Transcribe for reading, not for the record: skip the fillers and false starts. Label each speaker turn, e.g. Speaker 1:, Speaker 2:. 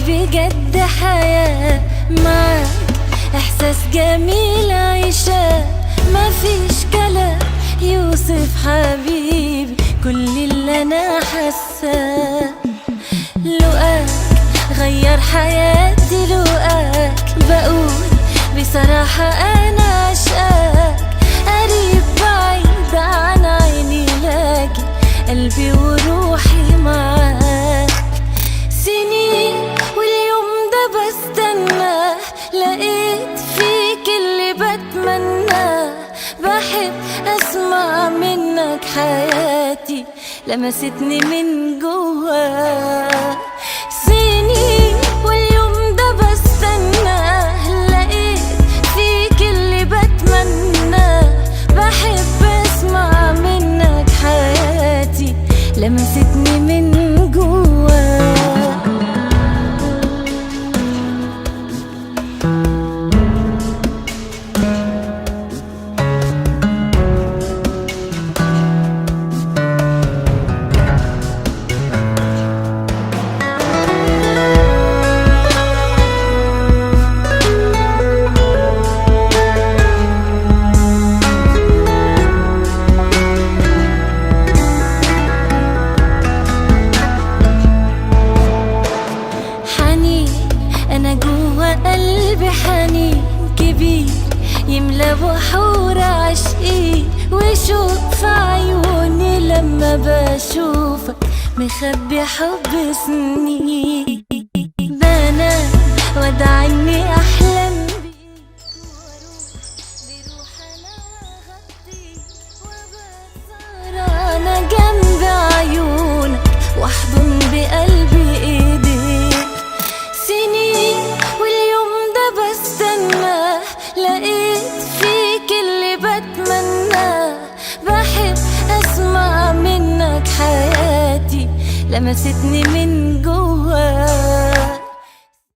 Speaker 1: بجد حياة معاك، إحساس جميل عيشاه، مفيش كلام يوصف حبيبي كل اللي أنا حاساه. لقاك غير حياتي، لقاك بقول بصراحة أنا عشقاك، قريب بعيد عن عيني لكن قلبي وروحي معاك. سنين واليوم ده بستناه، لقيت فيك اللي بتمناه، بحب أسمع منك حياتي لمستني من جواك. سنين واليوم ده بستناه، لقيت فيك اللي بتمناه، بحب أسمع منك حياتي لمستني من جواك. أنا جوا قلبي حنين كبير يملى بحور عشقي، وشوق في عيوني لما بشوفك مخبي حب سنين. بنام وادعي إني أحلم بيك، بروح أنا أغطيك وأبقى سهرانة جنب عيونك، وأحضن بقلبي إيديك. سنين واليوم ده بستناه، لقيت فيك اللي بتمناه، بحب أسمع منك حياتي لمستني من جواك.